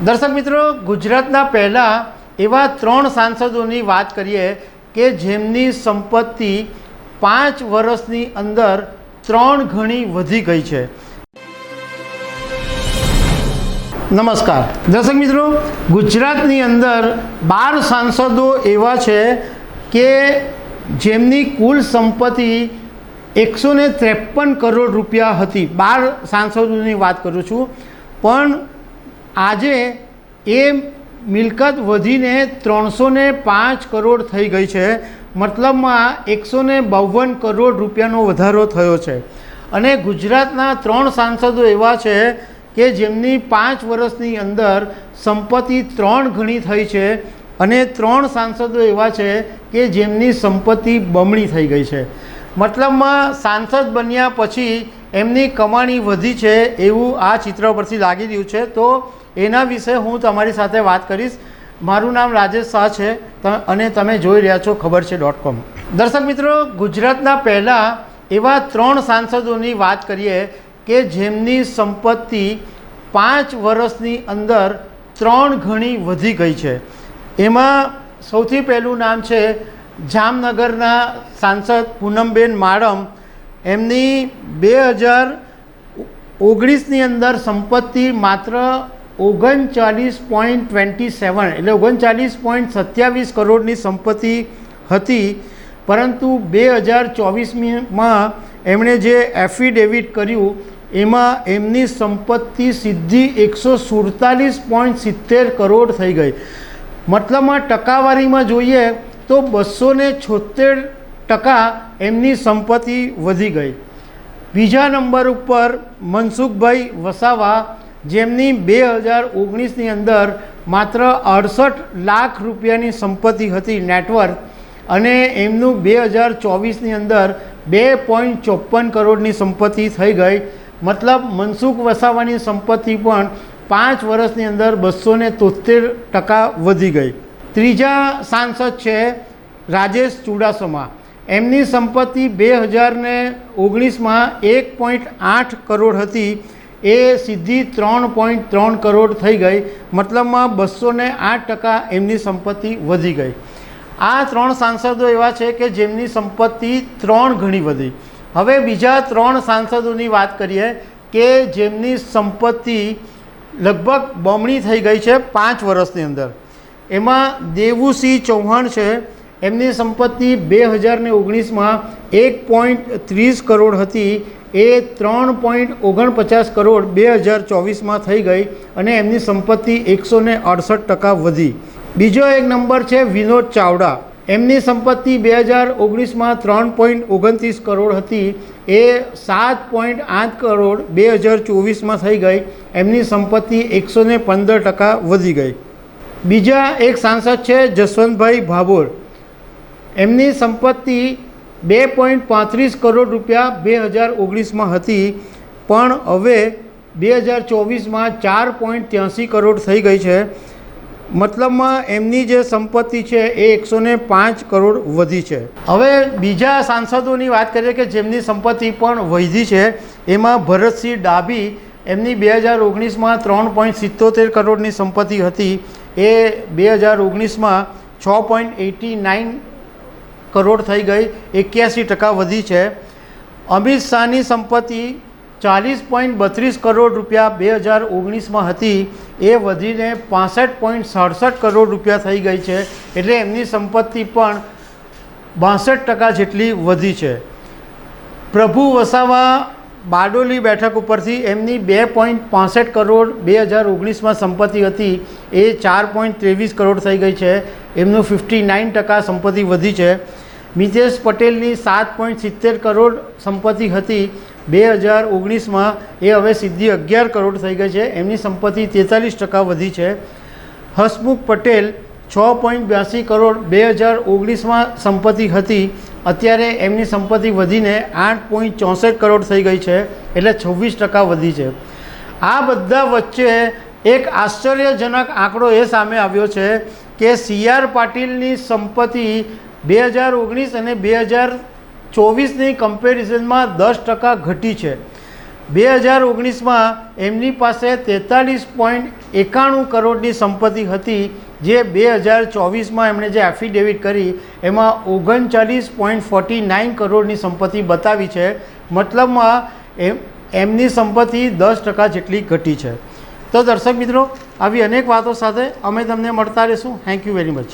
દર્શક મિત્રો, ગુજરાતના પહેલા એવા 3 સાંસદોની વાત કરીએ કે જેમની સંપત્તિ 5 વર્ષની અંદર 3 ગણી વધી ગઈ છે। નમસ્કાર દર્શક મિત્રો, ગુજરાતની અંદર 12 સાંસદો એવા છે કે જેમની કુલ સંપત્તિ 153 કરોડ રૂપિયા હતી। 12 સાંસદોની વાત કરું છું, પણ આજે એ મિલકત વધીને 305 કરોડ થઈ ગઈ છે। મતલબમાં 152 કરોડ રૂપિયાનો વધારો થયો છે। અને ગુજરાતના 3 સાંસદો એવા છે કે જેમની 5 વર્ષની અંદર સંપત્તિ 3 ગણી થઈ છે, અને 3 સાંસદો એવા છે કે જેમની સંપત્તિ બમણી થઈ ગઈ છે। મતલબમાં સાંસદ બન્યા પછી એમની કમાણી વધી છે એવું આ ચિત્ર પરથી લાગી રહ્યું છે। તો એના વિશે હું તમારી સાથે વાત કરીશ। મારું નામ રાજેશ શાહ છે અને તમે જોઈ રહ્યા છો ખબર છે.com। દર્શક મિત્રો, ગુજરાતના પહેલાં એવા 3 સાંસદોની વાત કરીએ કે જેમની સંપત્તિ 5 વર્ષની અંદર 3 ગણી વધી ગઈ છે। એમાં સૌથી પહેલું નામ છે જામનગરના સાંસદ પૂનમબેન માડમ। એમની 2019ની અંદર સંપત્તિ માત્ર 39.27 એટલે 39.27 કરોડની સંપત્તિ હતી, પરંતુ 2024માં એમણે જે એફિડેવિટ કર્યું એમાં એમની સંપત્તિ સીધી 147.70 કરોડ થઈ ગઈ। મતલબમાં ટકાવારીમાં જોઈએ તો 276% એમની સંપત્તિ વધી ગઈ। બીજા નંબર ઉપર મનસુખભાઈ વસાવા, જેમની 2019ની અંદર માત્ર 68 લાખ રૂપિયાની સંપત્તિ હતી નેટવર્ક, અને એમનું 2024ની અંદર 2.54 કરોડની સંપત્તિ થઈ ગઈ। મતલબ મનસુખ વસાવાની સંપત્તિ પણ 5 વર્ષની અંદર 273% વધી ગઈ। ત્રીજા સાંસદ છે રાજેશ ચુડાસમા। એમની સંપત્તિ 2019માં 1.8 કરોડ હતી, એ સીધી 3.3 કરોડ થઈ ગઈ। મતલબમાં 208% એમની સંપત્તિ વધી ગઈ। આ 3 સાંસદો એવા છે કે જેમની સંપત્તિ 3 ગણી વધી। હવે બીજા 3 સાંસદોની વાત કરીએ કે જેમની સંપત્તિ લગભગ બમણી થઈ ગઈ છે 5 વર્ષની અંદર। એમાં દેવુસિંહ ચૌહાણ છે। એમની સંપત્તિ 2019માં 1.30 કરોડ હતી, એ 3.49 કરોડ 2024માં થઈ ગઈ, અને એમની સંપત્તિ 168% વધી। બીજો એક નંબર છે વિનોદ ચાવડા। એમની સંપત્તિ 2019માં 3.29 કરોડ હતી, એ 7.8 કરોડ 2024માં થઈ ગઈ, એમની સંપત્તિ 115% વધી ગઈ। બીજા એક સાંસદ છે જસવંતભાઈ ભાભોર। એમની સંપત્તિ 2.35 કરોડ રૂપિયા 2019માં હતી, પણ હવે 2024માં 4.83 કરોડ થઈ ગઈ છે। મતલબમાં એમની જે સંપત્તિ છે એ 105 કરોડ વધી છે। હવે બીજા સાંસદોની વાત કરીએ કે જેમની સંપત્તિ પણ વધી છે, એમાં ભરતસિંહ ડાભી। એમની 2019માં 3.77 કરોડની સંપત્તિ હતી, એ 2019માં 6.89 કરોડ થઈ ગઈ, 81% વધી છે। અમિત શાહની સંપત્તિ 40.32 કરોડ રૂપિયા 2019માં હતી, એ વધીને 65.67 કરોડ રૂપિયા થઈ ગઈ છે, એટલે એમની સંપત્તિ પણ 62% જેટલી વધી છે। પ્રભુ વસાવા બારડોલી બેઠક ઉપરથી, એમની 2.65 કરોડ 2019માં સંપત્તિ હતી, એ 4.23 કરોડ થઈ ગઈ છે, એમનું 59% સંપત્તિ વધી છે। મિતેશ પટેલની 7.70 કરોડ સંપત્તિ હતી 2019માં, એ હવે સીધી 11 કરોડ થઈ ગઈ છે, એમની સંપત્તિ 43% વધી છે। હસમુખ પટેલ 6.82 કરોડ 2019માં સંપત્તિ હતી, અત્યારે એમની સંપત્તિ વધીને 8.64 કરોડ થઈ ગઈ છે, એટલે 26% વધી છે। આ બધા વચ્ચે એક આશ્ચર્યજનક આંકડો એ સામે આવ્યો છે કે CR પાટીલની સંપત્તિ 2019 અને 2024ની કમ્પેરિઝનમાં 10% ઘટી છે। 2019માં એમની પાસે 43.91 કરોડની સંપત્તિ હતી, જે 2024માં એમણે જે એફિડેવિટ કરી એમાં 39.49 કરોડની સંપત્તિ બતાવી છે. મતલબમાં એમની સંપત્તિ 10% જેટલી ઘટી છે. તો દર્શક મિત્રો, આવી અનેક વાતો સાથે અમે તમને મળતા રહીશું. Thank you very much.